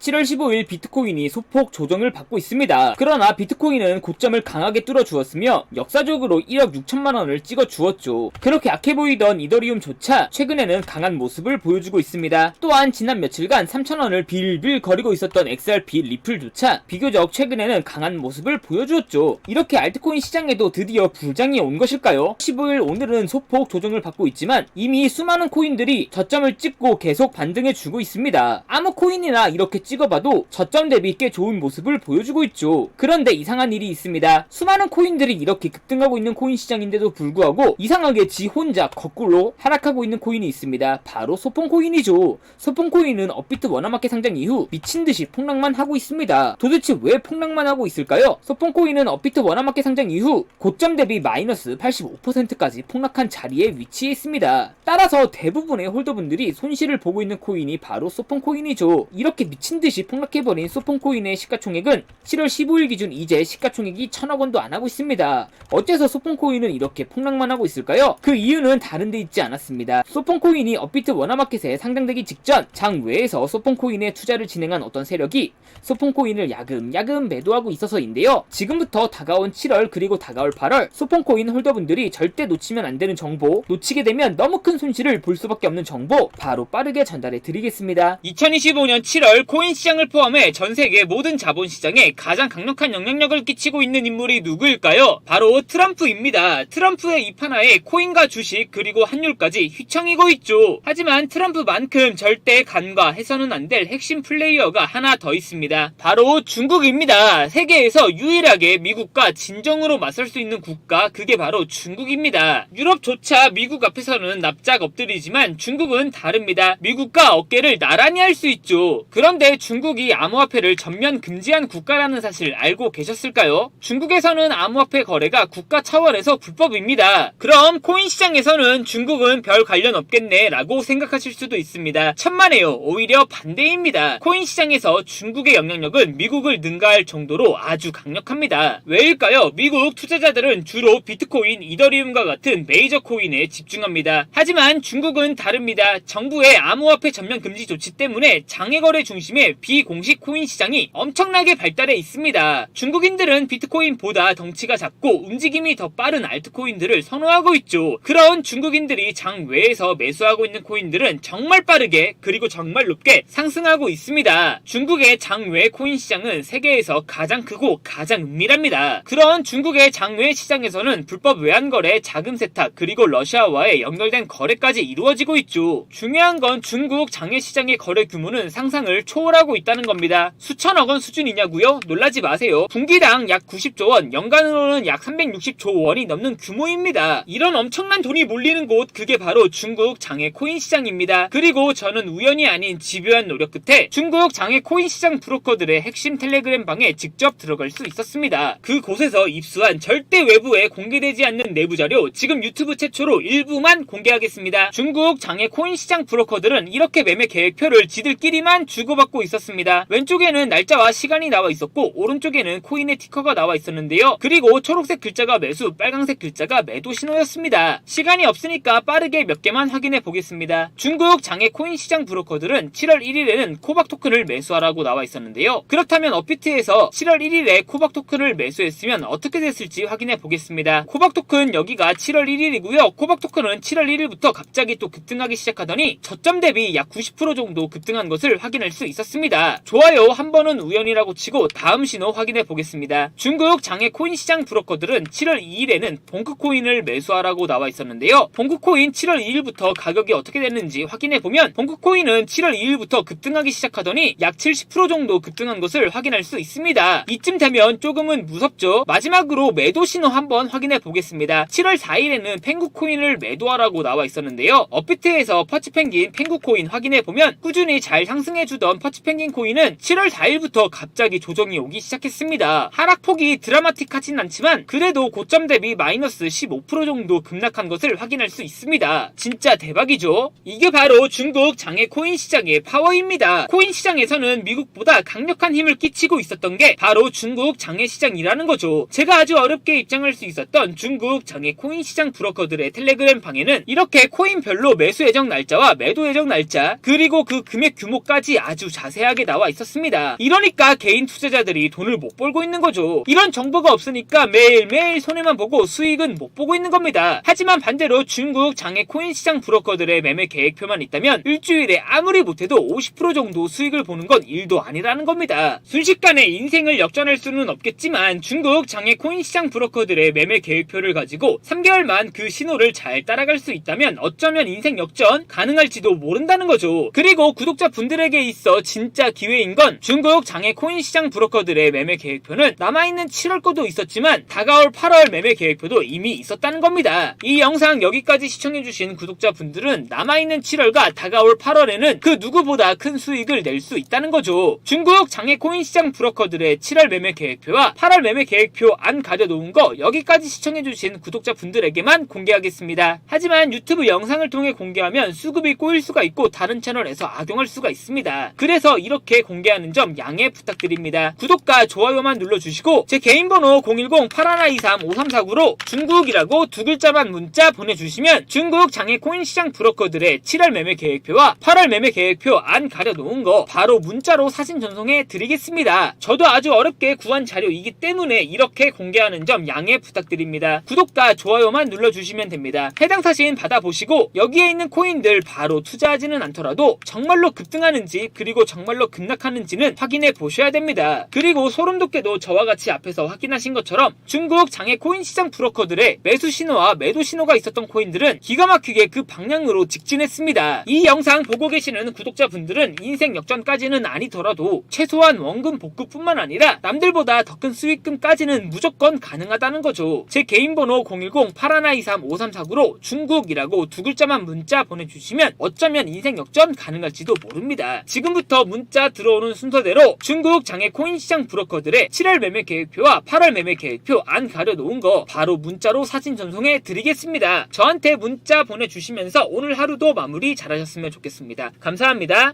7월 15일 비트코인이 소폭 조정을 받고 있습니다. 그러나 비트코인은 고점을 강하게 뚫어주었으며 역사적으로 1억 6천만원을 찍어주었죠. 그렇게 약해 보이던 이더리움조차 최근에는 강한 모습을 보여주고 있습니다. 또한 지난 며칠간 3천원을 빌빌 거리고 있었던 XRP 리플조차 비교적 최근에는 강한 모습을 보여주었죠. 이렇게 알트코인 시장에도 드디어 불장이 온 것일까요? 15일 오늘은 소폭 조정을 받고 있지만 이미 수많은 코인들이 저점을 찍고 계속 반등해주고 있습니다. 아무 코인이나 이렇게 찍어봐도 저점 대비 꽤 좋은 모습을 보여주고 있죠. 그런데 이상한 일이 있습니다. 수많은 코인들이 이렇게 급등하고 있는 코인 시장인데도 불구하고 이상하게 지 혼자 거꾸로 하락하고 있는 코인이 있습니다. 바로 소폰코인이죠. 소폰코인은 업비트 워너마켓 상장 이후 미친듯이 폭락만 하고 있습니다. 도대체 왜 폭락만 하고 있을까요? 소폰코인은 업비트 워너마켓 상장 이후 고점 대비 마이너스 85%까지 폭락한 자리에 위치해 있습니다. 따라서 대부분의 홀더분들이 손실을 보고 있는 코인이 바로 소폰코인이죠. 이렇게 미친듯이 폭락해버린 소폰코인의 시가총액은 7월 15일 기준 이제 시가총액이 1000억원도 안하고 있습니다. 어째서 소폰코인은 이렇게 폭락만 하고 있을까요? 그 이유는 다른 데 있지 않았습니다. 소폰코인이 업비트 워너마켓에 상장되기 직전 장외에서 소폰코인에 투자를 진행한 어떤 세력이 소폰코인을 야금야금 매도하고 있어서인데요. 지금부터 다가온 7월 그리고 다가올 8월 소폰코인 홀더분들이 절대 놓치면 안되는 정보, 놓치게 되면 너무 큰 손실을 볼 수밖에 없는 정보 바로 빠르게 전달해 드리겠습니다. 2025년 7월 코인 시장을 포함해 전 세계 모든 자본시장에 가장 강력한 영향력을 끼치고 있는 인물이 누구일까요? 바로 트럼프입니다. 트럼프의 입하나에 코인과 주식 그리고 환율까지 휘청이고 있죠. 하지만 트럼프만큼 절대 간과해서는 안 될 핵심 플레이어가 하나 더 있습니다. 바로 중국입니다. 세계에서 유일하게 미국과 진정으로 맞설 수 있는 국가, 그게 바로 중국입니다. 유럽조차 미국 앞에서는 납작 엎드리지만 중국은 다릅니다. 미국과 어깨를 나란히 할 수 있죠. 그런데 중국이 암호화폐를 전면 금지한 국가라는 사실 알고 계셨을까요? 중국에서는 암호화폐 거래가 국가 차원에서 불법입니다. 그럼 코인 시장에서는 중국은 별 관련 없겠네 라고 생각하실 수도 있습니다. 천만에요. 오히려 반대입니다. 코인 시장에서 중국의 영향력은 미국을 능가할 정도로 아주 강력합니다. 왜일까요? 미국 투자자들은 주로 비트코인, 이더리움과 같은 메이저 코인에 집중합니다. 하지만 중국은 다릅니다. 정부의 암호화폐 전면 금지 조치 때문에 장외거래 중심의 비공식 코인 시장이 엄청나게 발달해 있습니다. 중국인들은 비트코인보다 덩치가 작고 움직임이 더 빠른 알트코인들을 선호하고 있죠. 그런 중국인들이 장외에서 매수하고 있는 코인들은 정말 빠르게 그리고 정말 높게 상승하고 있습니다. 중국의 장외 코인 시장은 세계에서 가장 크고 가장 은밀합니다. 그런 중국의 장외 시장에서는 불법 외환거래, 자금 세탁 그리고 러시아와의 연결된 거래까지 이루어지고 있죠. 중요한 건 중국 장외 시장의 거래 규모는 상상을 초월하고 있다는 겁니다. 수천억원 수준이냐고요? 놀라지 마세요. 분기당 약 90조원, 연간으로는 약 360조 원이 넘는 규모입니다. 이런 엄청난 돈이 몰리는 곳, 그게 바로 중국 장외 코인 시장입니다. 그리고 저는 우연이 아닌 집요한 노력 끝에 중국 장외 코인 시장 브로커들의 핵심 텔레그램 방에 직접 들어갈 수 있었습니다. 그곳에서 입수한 절대 외부에 공개되지 않는 내부 자료, 지금 유튜브 최초로 일부만 공개하겠습니다. 중국 장외 코인 시장 브로커들은 이렇게 매매 계획표를 지들끼리만 주고받고 있었습니다. 왼쪽에는 날짜와 시간이 나와 있었고 오른쪽에는 코인의 티커가 나와 있었는데요. 그리고 초록색 글자가 매수, 빨강색 글자가 매도 신호였습니다. 시간이 없으니까 빠르게 몇 개만 확인해 보겠습니다. 중국 장외 코인 시장 브로커들은 7월 1일에는 코박 토큰을 매수하라고 나와 있었는데요. 그렇다면 업비트에서 7월 1일에 코박 토큰을 매수했으면 어떻게 됐을지 확인해 보겠습니다. 코박 토큰 여기가 7월 1일이고요. 코박 토큰은 7월 1일부터 갑자기 또 급등하기 시작하더니 저점 대비 약 90% 정도 급등한 것을 확인할 수 있었습니다. 좋아요, 한 번은 우연이라고 치고 다음 신호 확인해 보겠습니다. 중국 장외 코인 시장 브로커들은 7월 2일에는 봉크코인을 매수하라고 나와 있었는데요. 봉크코인 7월 2일부터 가격이 어떻게 됐는지 확인해 보면 봉크코인은 7월 2일부터 급등하기 시작하더니 약 70% 정도 급등한 것을 확인할 수 있습니다. 이쯤 되면 조금은 무섭죠. 마지막으로 매도 신호 한번 확인해 보겠습니다. 7월 4일에는 펭구코인을 매도하라고 나와 있었는데요. 업비트에서 퍼치펭귄 펭구코인 확인해 보면 꾸준히 잘 상승해주던 퍼치펭귄 코인은 7월 4일부터 갑자기 조정이 오기 시작했습니다. 하락폭이 드라마틱하진 않지만 그래도 고점 대비 마이너스 15% 정도 급락한 것을 확인할 수 있습니다. 진짜 대박이죠? 이게 바로 중국 장외 코인 시장의 파워입니다. 코인 시장에서는 미국보다 강력한 힘을 끼치고 있었던 게 바로 중국 장외 시장이라는 거죠. 제가 아주 어렵게 입장할 수 있었던 중국 장외 코인 시장 브로커들의 텔레그램 방에는 이렇게 코인별로 매수 예정 날짜와 매도 예정 날짜 그리고 그 금액 규모까지 아주 자세히 자세하게 나와 있었습니다. 이러니까 개인 투자자들이 돈을 못 벌고 있는 거죠. 이런 정보가 없으니까 매일매일 손해만 보고 수익은 못 보고 있는 겁니다. 하지만 반대로 중국 장외 코인 시장 브로커들의 매매 계획표만 있다면 일주일에 아무리 못해도 50% 정도 수익을 보는 건 일도 아니라는 겁니다. 순식간에 인생을 역전할 수는 없겠지만 중국 장외 코인 시장 브로커들의 매매 계획표를 가지고 3개월만 그 신호를 잘 따라갈 수 있다면 어쩌면 인생 역전 가능할지도 모른다는 거죠. 그리고 구독자분들에게 있어 진짜 기회인 건 중국 장외 코인 시장 브로커들의 매매 계획표는 남아있는 7월 거도 있었지만 다가올 8월 매매 계획표도 이미 있었다는 겁니다. 이 영상 여기까지 시청해주신 구독자분들은 남아있는 7월과 다가올 8월에는 그 누구보다 큰 수익을 낼 수 있다는 거죠. 중국 장외 코인 시장 브로커들의 7월 매매 계획표와 8월 매매 계획표 안 가려놓은 거 여기까지 시청해주신 구독자분들에게만 공개하겠습니다. 하지만 유튜브 영상을 통해 공개하면 수급이 꼬일 수가 있고 다른 채널에서 악용할 수가 있습니다. 그래서 이렇게 공개하는 점 양해 부탁드립니다. 구독과 좋아요만 눌러주시고 제 개인 번호 010-8123-5349로 중국이라고 두 글자만 문자 보내주시면 중국 장외 코인 시장 브로커들의 7월 매매 계획표와 8월 매매 계획표 안 가려놓은 거 바로 문자로 사진 전송해 드리겠습니다. 저도 아주 어렵게 구한 자료이기 때문에 이렇게 공개하는 점 양해 부탁드립니다. 구독과 좋아요만 눌러주시면 됩니다. 해당 사진 받아보시고 여기에 있는 코인들 바로 투자하지는 않더라도 정말로 급등하는지 그리고 정말로 급락하는지는 확인해 보셔야 됩니다. 그리고 소름 돋게도 저와 같이 앞에서 확인하신 것처럼 중국 장외 코인 시장 브로커들의 매수 신호와 매도 신호가 있었던 코인들은 기가 막히게 그 방향으로 직진했습니다. 이 영상 보고 계시는 구독자분들은 인생 역전까지는 아니더라도 최소한 원금 복구뿐만 아니라 남들보다 더 큰 수익금까지는 무조건 가능하다는 거죠. 제 개인 번호 010-8123-5349로 중국이라고 두 글자만 문자 보내주시면 어쩌면 인생 역전 가능할지도 모릅니다. 지금부터 문자 들어오는 순서대로 중국 장외 코인 시장 브로커들의 7월 매매 계획표와 8월 매매 계획표 안 가려놓은 거 바로 문자로 사진 전송해 드리겠습니다. 저한테 문자 보내주시면서 오늘 하루도 마무리 잘하셨으면 좋겠습니다. 감사합니다.